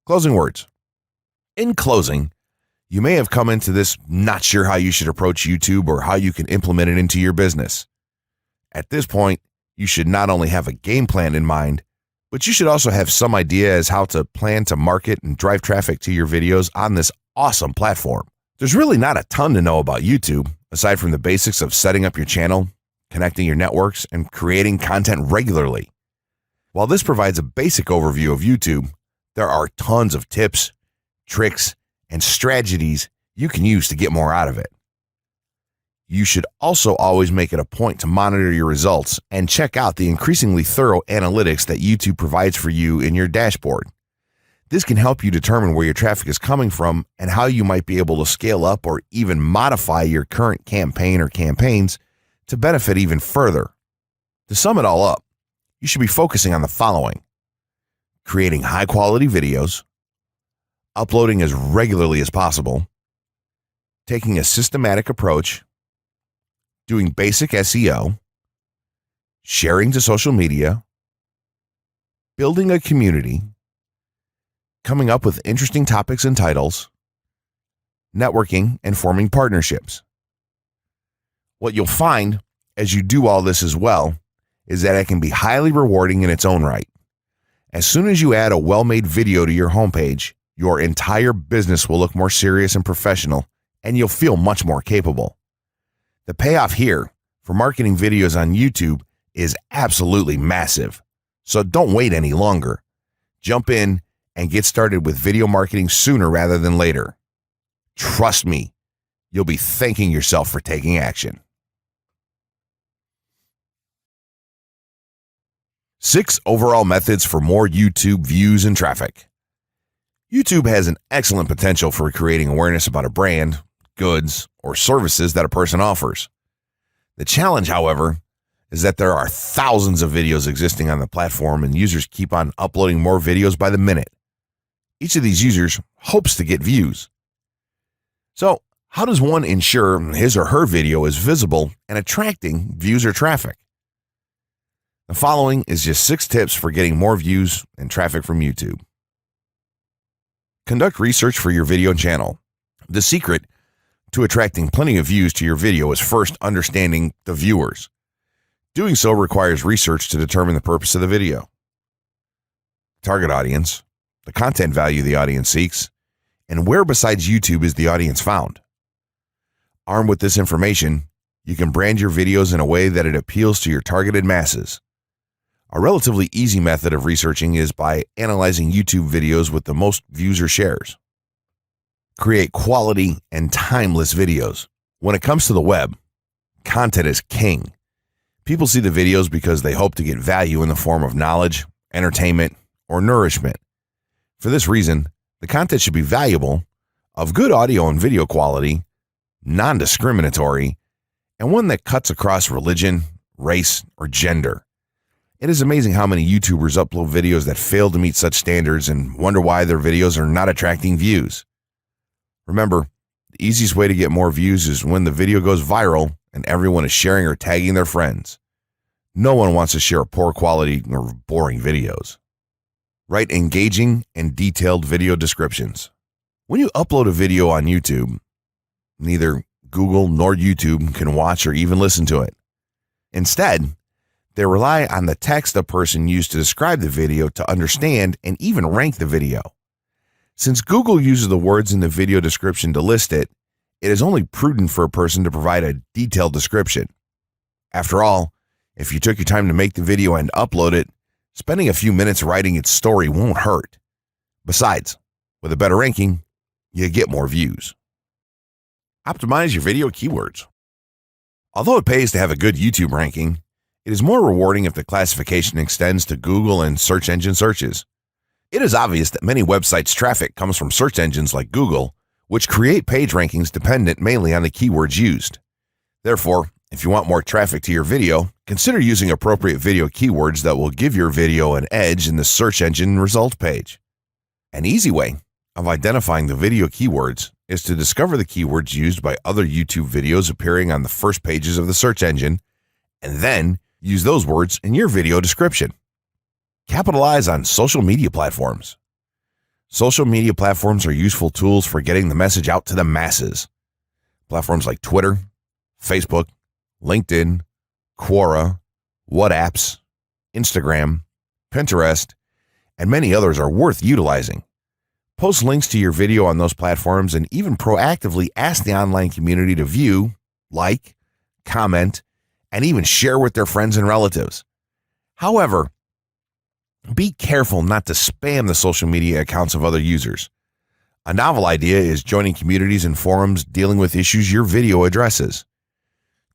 Closing words. In closing, you may have come into this not sure how you should approach YouTube or how you can implement it into your business. At this point, you should not only have a game plan in mind, but you should also have some idea as how to plan to market and drive traffic to your videos on this awesome platform. There's really not a ton to know about YouTube, aside from the basics of setting up your channel, connecting your networks, and creating content regularly. While this provides a basic overview of YouTube, there are tons of tips, tricks, and strategies you can use to get more out of it. You should also always make it a point to monitor your results and check out the increasingly thorough analytics that YouTube provides for you in your dashboard. This can help you determine where your traffic is coming from and how you might be able to scale up or even modify your current campaign or campaigns to benefit even further. To sum it all up, you should be focusing on the following: creating high-quality videos, uploading as regularly as possible, taking a systematic approach, doing basic SEO, sharing to social media, building a community, coming up with interesting topics and titles, networking, and forming partnerships. What you'll find as you do all this as well is that it can be highly rewarding in its own right. As soon as you add a well-made video to your homepage, your entire business will look more serious and professional, and you'll feel much more capable. The payoff here for marketing videos on YouTube is absolutely massive. So don't wait any longer. Jump in and get started with video marketing sooner rather than later. Trust me, you'll be thanking yourself for taking action. 6 overall methods for more YouTube views and traffic. YouTube has an excellent potential for creating awareness about a brand, goods, or services that a person offers. The challenge, however, is that there are thousands of videos existing on the platform and users keep on uploading more videos by the minute. Each of these users hopes to get views. So, how does one ensure his or her video is visible and attracting views or traffic? The following is just 6 tips for getting more views and traffic from YouTube. Conduct research for your video channel. The secret to attracting plenty of views to your video is first understanding the viewers. Doing so requires research to determine the purpose of the video, target audience, the content value the audience seeks, and where besides YouTube is the audience found. Armed with this information, you can brand your videos in a way that it appeals to your targeted masses. A relatively easy method of researching is by analyzing YouTube videos with the most views or shares. Create quality and timeless videos. When it comes to the web, content is king. People see the videos because they hope to get value in the form of knowledge, entertainment, or nourishment. For this reason, the content should be valuable, of good audio and video quality, non-discriminatory, and one that cuts across religion, race, or gender. It is amazing how many YouTubers upload videos that fail to meet such standards and wonder why their videos are not attracting views. Remember, the easiest way to get more views is when the video goes viral and everyone is sharing or tagging their friends. No one wants to share poor quality or boring videos. Write engaging and detailed video descriptions. When you upload a video on YouTube, neither Google nor YouTube can watch or even listen to it. Instead, they rely on the text a person used to describe the video to understand and even rank the video. Since Google uses the words in the video description to list it, it is only prudent for a person to provide a detailed description. After all, if you took your time to make the video and upload it, spending a few minutes writing its story won't hurt. Besides, with a better ranking, you get more views. Optimize your video keywords. Although it pays to have a good YouTube ranking, it is more rewarding if the classification extends to Google and search engine searches. It is obvious that many websites' traffic comes from search engines like Google, which create page rankings dependent mainly on the keywords used. Therefore, if you want more traffic to your video, consider using appropriate video keywords that will give your video an edge in the search engine result page. An easy way of identifying the video keywords is to discover the keywords used by other YouTube videos appearing on the first pages of the search engine, and then use those words in your video description. Capitalize on social media platforms. Social media platforms are useful tools for getting the message out to the masses. Platforms like Twitter, Facebook, LinkedIn, Quora, WhatsApps, Instagram, Pinterest, and many others are worth utilizing. Post links to your video on those platforms and even proactively ask the online community to view, like, comment, and even share with their friends and relatives. However, be careful not to spam the social media accounts of other users. A novel idea is joining communities and forums dealing with issues your video addresses.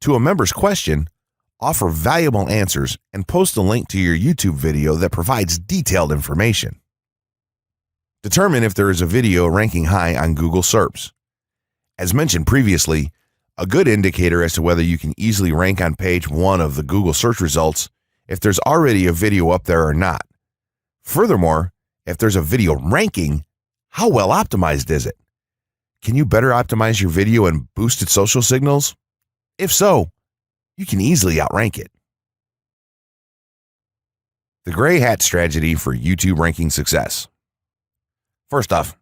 To a member's question, offer valuable answers and post a link to your YouTube video that provides detailed information. Determine if there is a video ranking high on Google SERPs. As mentioned previously, a good indicator as to whether you can easily rank on page 1 of the Google search results if there's already a video up there or not. Furthermore, if there's a video ranking, how well optimized is it? Can you better optimize your video and boost its social signals? If so, you can easily outrank it. The gray hat strategy for YouTube ranking success. First off,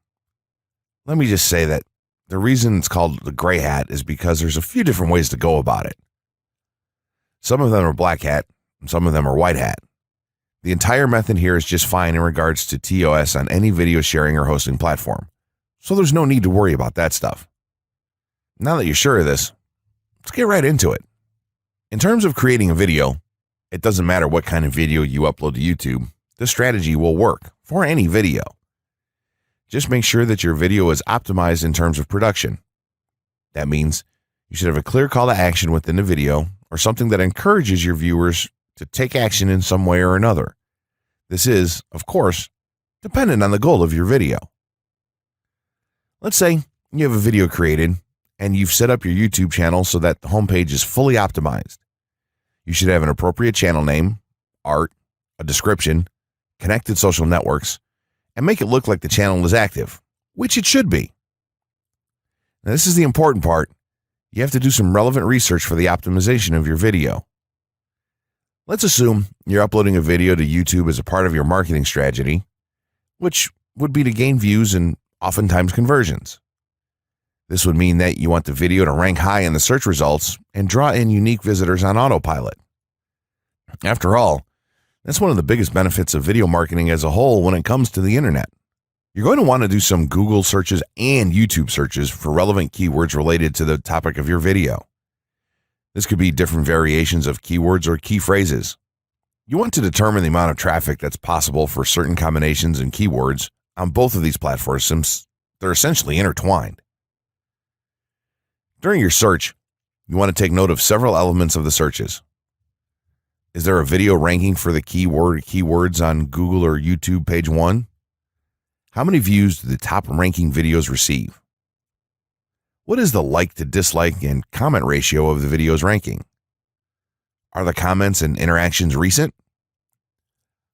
let me just say that the reason it's called the gray hat is because there's a few different ways to go about it. Some of them are black hat, and some of them are white hat. The entire method here is just fine in regards to TOS on any video sharing or hosting platform, so there's no need to worry about that stuff. Now that you're sure of this, let's get right into it. In terms of creating a video, it doesn't matter what kind of video you upload to YouTube, this strategy will work for any video. Just make sure that your video is optimized in terms of production. That means you should have a clear call to action within the video or something that encourages your viewers to take action in some way or another. This is, of course, dependent on the goal of your video. Let's say you have a video created and you've set up your YouTube channel so that the homepage is fully optimized. You should have an appropriate channel name, art, a description, connected social networks, and make it look like the channel is active, which it should be. Now, this is the important part. You have to do some relevant research for the optimization of your video. Let's assume you're uploading a video to YouTube as a part of your marketing strategy, which would be to gain views and oftentimes conversions. This would mean that you want the video to rank high in the search results and draw in unique visitors on autopilot. After all, that's one of the biggest benefits of video marketing as a whole when it comes to the internet. You're going to want to do some Google searches and YouTube searches for relevant keywords related to the topic of your video. This could be different variations of keywords or key phrases. You want to determine the amount of traffic that's possible for certain combinations and keywords on both of these platforms since they're essentially intertwined. During your search, you want to take note of several elements of the searches. Is there a video ranking for the keyword or keywords on Google or YouTube page 1? How many views do the top ranking videos receive? What is the like to dislike and comment ratio of the video's ranking? Are the comments and interactions recent?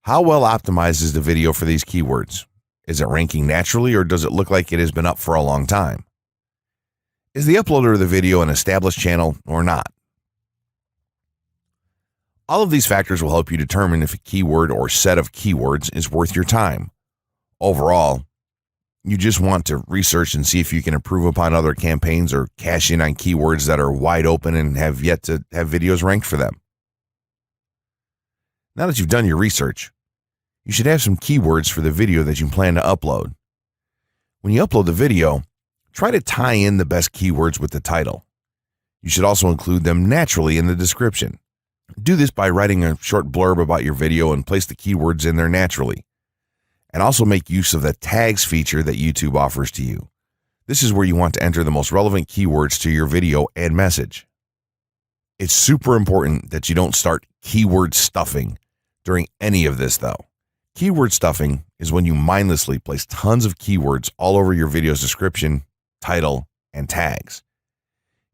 How well optimized is the video for these keywords? Is it ranking naturally or does it look like it has been up for a long time? Is the uploader of the video an established channel or not? All of these factors will help you determine if a keyword or set of keywords is worth your time. Overall, you just want to research and see if you can improve upon other campaigns or cash in on keywords that are wide open and have yet to have videos ranked for them. Now that you've done your research, you should have some keywords for the video that you plan to upload. When you upload the video, try to tie in the best keywords with the title. You should also include them naturally in the description. Do this by writing a short blurb about your video and place the keywords in there naturally. And also make use of the tags feature that YouTube offers to you. This is where you want to enter the most relevant keywords to your video and message. It's super important that you don't start keyword stuffing during any of this though. Keyword stuffing is when you mindlessly place tons of keywords all over your video's description, title, and tags.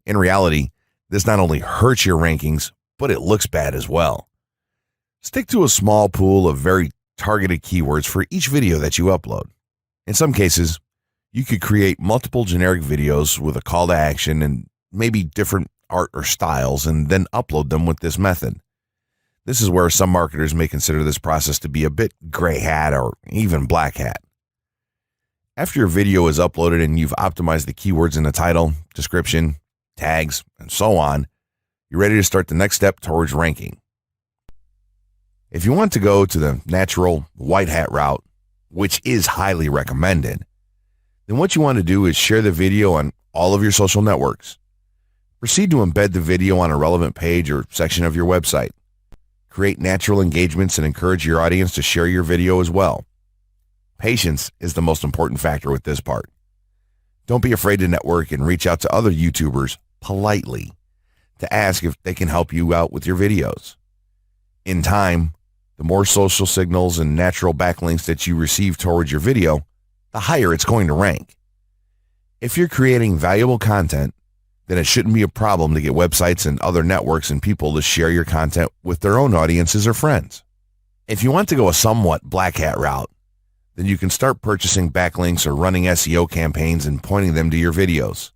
In reality, this not only hurts your rankings, but it looks bad as well. Stick to a small pool of very targeted keywords for each video that you upload. In some cases, you could create multiple generic videos with a call to action and maybe different art or styles and then upload them with this method. This is where some marketers may consider this process to be a bit gray hat or even black hat. After your video is uploaded and you've optimized the keywords in the title, description, tags, and so on, you're ready to start the next step towards ranking. If you want to go to the natural white hat route, which is highly recommended, then what you want to do is share the video on all of your social networks. Proceed to embed the video on a relevant page or section of your website. Create natural engagements and encourage your audience to share your video as well. Patience is the most important factor with this part. Don't be afraid to network and reach out to other YouTubers politely to ask if they can help you out with your videos. In time, the more social signals and natural backlinks that you receive towards your video, the higher it's going to rank. If you're creating valuable content, then it shouldn't be a problem to get websites and other networks and people to share your content with their own audiences or friends. If you want to go a somewhat black hat route, then you can start purchasing backlinks or running SEO campaigns and pointing them to your videos.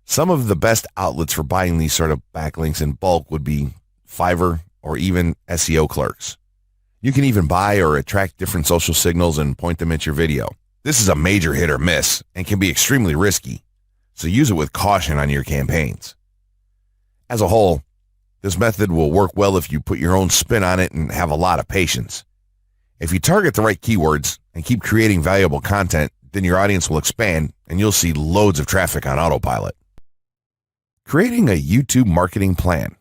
Some of the best outlets for buying these sort of backlinks in bulk would be Fiverr or even SEO clerks. You can even buy or attract different social signals and point them at your video. This is a major hit or miss and can be extremely risky, so use it with caution on your campaigns. As a whole, this method will work well if you put your own spin on it and have a lot of patience. If you target the right keywords and keep creating valuable content, then your audience will expand and you'll see loads of traffic on autopilot. Creating a YouTube marketing plan.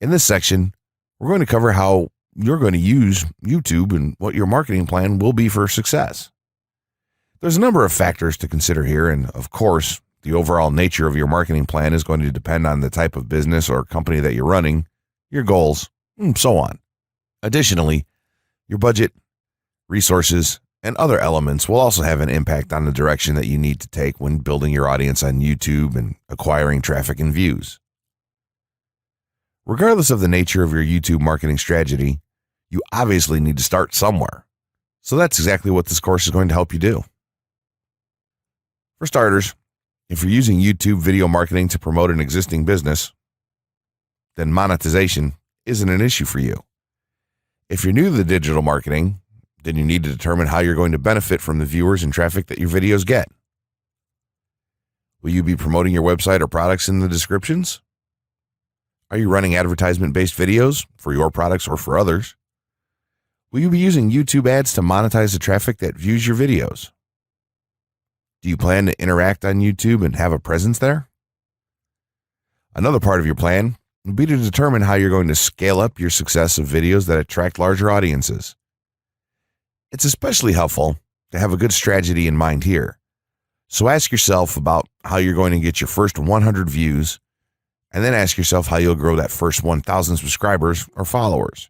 In this section, we're going to cover how you're going to use YouTube and what your marketing plan will be for success. There's a number of factors to consider here, and of course, the overall nature of your marketing plan is going to depend on the type of business or company that you're running, your goals, and so on. Additionally, your budget, resources, and other elements will also have an impact on the direction that you need to take when building your audience on YouTube and acquiring traffic and views. Regardless of the nature of your YouTube marketing strategy, you obviously need to start somewhere. So that's exactly what this course is going to help you do. For starters, if you're using YouTube video marketing to promote an existing business, then monetization isn't an issue for you. If you're new to the digital marketing, then you need to determine how you're going to benefit from the viewers and traffic that your videos get. Will you be promoting your website or products in the descriptions? Are you running advertisement-based videos for your products or for others? Will you be using YouTube ads to monetize the traffic that views your videos? Do you plan to interact on YouTube and have a presence there? Another part of your plan will be to determine how you're going to scale up your success of videos that attract larger audiences. It's especially helpful to have a good strategy in mind here. So ask yourself about how you're going to get your first 100 views, and then ask yourself how you'll grow that first 1,000 subscribers or followers.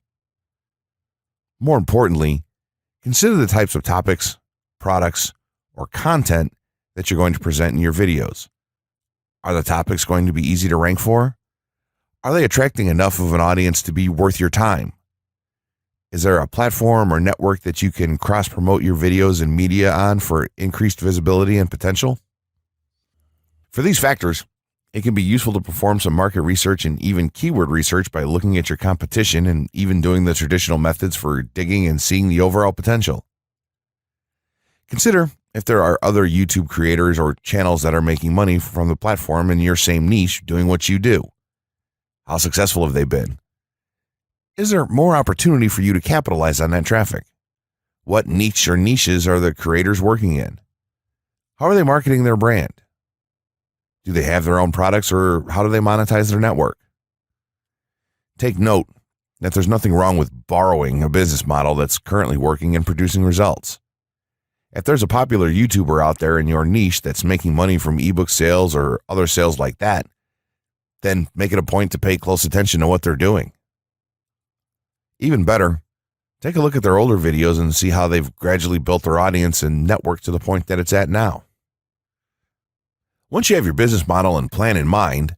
More importantly, consider the types of topics, products, or content that you're going to present in your videos. Are the topics going to be easy to rank for? Are they attracting enough of an audience to be worth your time? Is there a platform or network that you can cross-promote your videos and media on for increased visibility and potential? For these factors, it can be useful to perform some market research and even keyword research by looking at your competition and even doing the traditional methods for digging and seeing the overall potential. Consider if there are other YouTube creators or channels that are making money from the platform in your same niche doing what you do. How successful have they been? Is there more opportunity for you to capitalize on that traffic? What niche or niches are the creators working in? How are they marketing their brand? Do they have their own products, or how do they monetize their network? Take note that there's nothing wrong with borrowing a business model that's currently working and producing results. If there's a popular YouTuber out there in your niche that's making money from ebook sales or other sales like that, then make it a point to pay close attention to what they're doing. Even better, take a look at their older videos and see how they've gradually built their audience and network to the point that it's at now. Once you have your business model and plan in mind,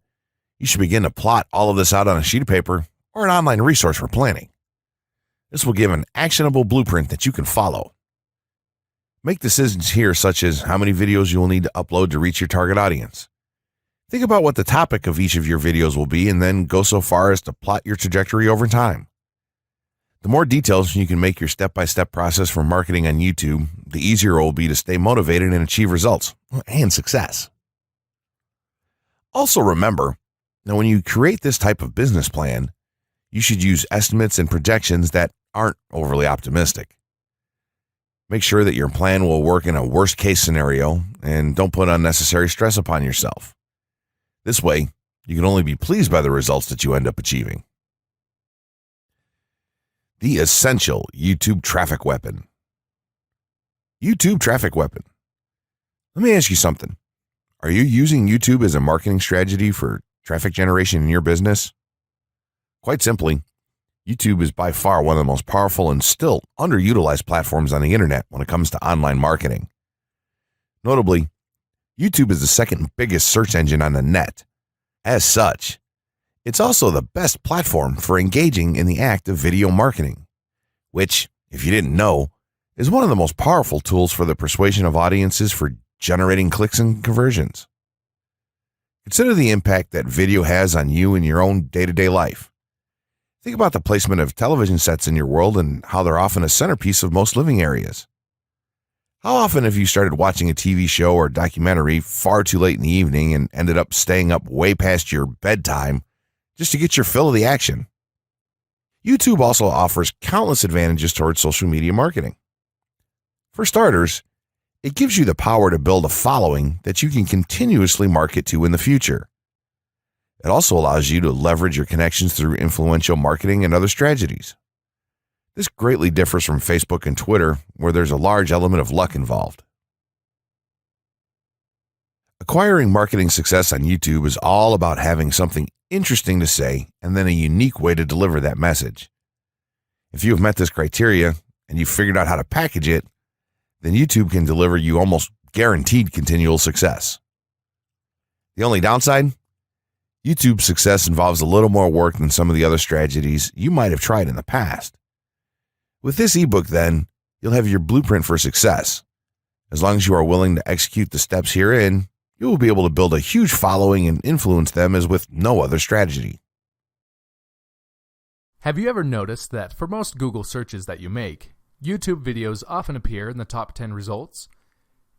you should begin to plot all of this out on a sheet of paper or an online resource for planning. This will give an actionable blueprint that you can follow. Make decisions here such as how many videos you will need to upload to reach your target audience. Think about what the topic of each of your videos will be and then go so far as to plot your trajectory over time. The more details you can make your step-by-step process for marketing on YouTube, the easier it will be to stay motivated and achieve results and success. Also remember, now when you create this type of business plan, you should use estimates and projections that aren't overly optimistic. Make sure that your plan will work in a worst-case scenario and don't put unnecessary stress upon yourself. This way, you can only be pleased by the results that you end up achieving. The essential YouTube traffic weapon. YouTube traffic weapon. Let me ask you something. Are you using YouTube as a marketing strategy for traffic generation in your business? Quite simply, YouTube is by far one of the most powerful and still underutilized platforms on the internet when it comes to online marketing. Notably, YouTube is the second biggest search engine on the net. As such, it's also the best platform for engaging in the act of video marketing, which, if you didn't know, is one of the most powerful tools for the persuasion of audiences for generating clicks and conversions. Consider the impact that video has on you in your own day-to-day life. Think about the placement of television sets in your world and how they're often a centerpiece of most living areas. How often have you started watching a TV show or documentary far too late in the evening and ended up staying up way past your bedtime just to get your fill of the action? YouTube also offers countless advantages towards social media marketing. For starters, it gives you the power to build a following that you can continuously market to in the future. It also allows you to leverage your connections through influential marketing and other strategies. This greatly differs from Facebook and Twitter, where there's a large element of luck involved. Acquiring marketing success on YouTube is all about having something interesting to say and then a unique way to deliver that message. If you have met this criteria and you've figured out how to package it, then YouTube can deliver you almost guaranteed continual success. The only downside? YouTube's success involves a little more work than some of the other strategies you might have tried in the past. With this ebook, then, you'll have your blueprint for success. As long as you are willing to execute the steps herein, you will be able to build a huge following and influence them as with no other strategy. Have you ever noticed that for most Google searches that you make, YouTube videos often appear in the top 10 results?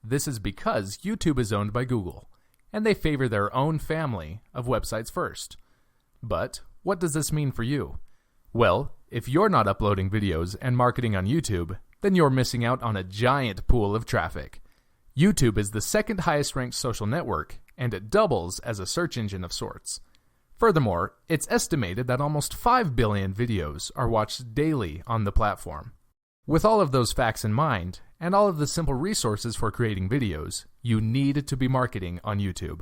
This is because YouTube is owned by Google, and they favor their own family of websites first. But what does this mean for you? Well, if you're not uploading videos and marketing on YouTube, then you're missing out on a giant pool of traffic. YouTube is the second highest ranked social network, and it doubles as a search engine of sorts. Furthermore, it's estimated that almost 5 billion videos are watched daily on the platform. With all of those facts in mind, and all of the simple resources for creating videos, you need to be marketing on YouTube.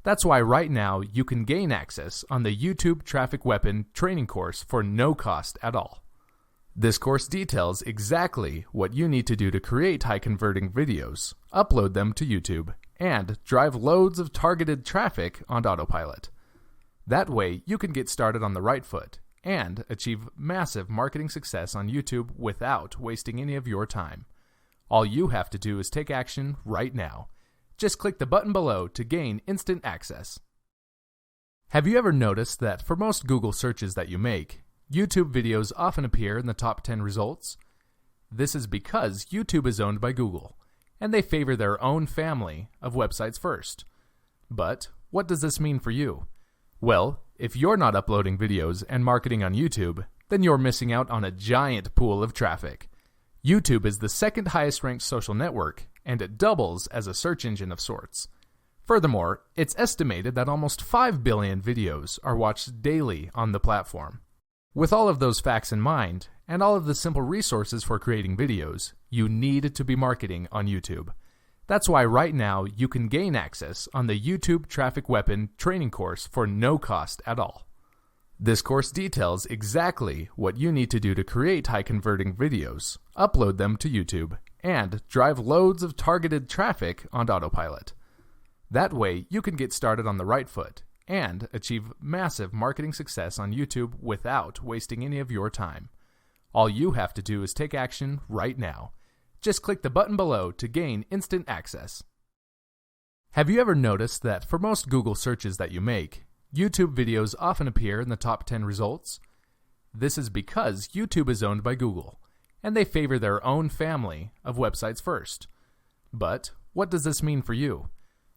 That's why right now you can gain access on the YouTube Traffic Weapon training course for no cost at all. This course details exactly what you need to do to create high-converting videos, upload them to YouTube, and drive loads of targeted traffic on autopilot. That way you can get started on the right foot and achieve massive marketing success on YouTube without wasting any of your time. All you have to do is take action right now. Just click the button below to gain instant access. Have you ever noticed that for most Google searches that you make, YouTube videos often appear in the top 10 results? This is because YouTube is owned by Google, and they favor their own family of websites first. But what does this mean for you? Well, if you're not uploading videos and marketing on YouTube, then you're missing out on a giant pool of traffic. YouTube is the second highest ranked social network, and it doubles as a search engine of sorts. Furthermore, it's estimated that almost 5 billion videos are watched daily on the platform. With all of those facts in mind, and all of the simple resources for creating videos, you need to be marketing on YouTube. That's why right now you can gain access on the YouTube Traffic Weapon training course for no cost at all. This course details exactly what you need to do to create high-converting videos, upload them to YouTube, and drive loads of targeted traffic on autopilot. That way you can get started on the right foot and achieve massive marketing success on YouTube without wasting any of your time. All you have to do is take action right now. Just click the button below to gain instant access. Have you ever noticed that for most Google searches that you make, YouTube videos often appear in the top 10 results? This is because YouTube is owned by Google, and they favor their own family of websites first. But what does this mean for you?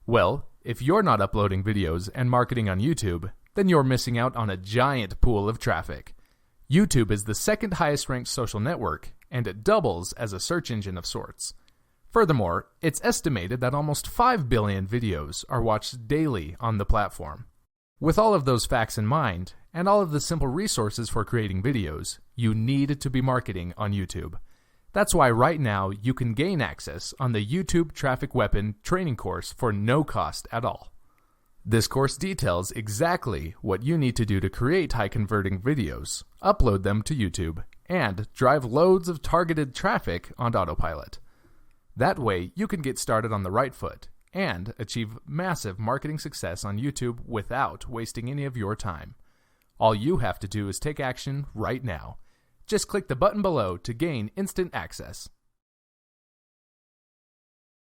Well, if you're not uploading videos and marketing on YouTube, then you're missing out on a giant pool of traffic. YouTube is the second highest ranked social network, and it doubles as a search engine of sorts. Furthermore, it's estimated that almost 5 billion videos are watched daily on the platform. With all of those facts in mind, and all of the simple resources for creating videos, you need to be marketing on YouTube. That's why right now you can gain access on the YouTube Traffic Weapon training course for no cost at all. This course details exactly what you need to do to create high-converting videos, upload them to YouTube, and drive loads of targeted traffic on autopilot. That way, you can get started on the right foot and achieve massive marketing success on YouTube without wasting any of your time. All you have to do is take action right now. Just click the button below to gain instant access.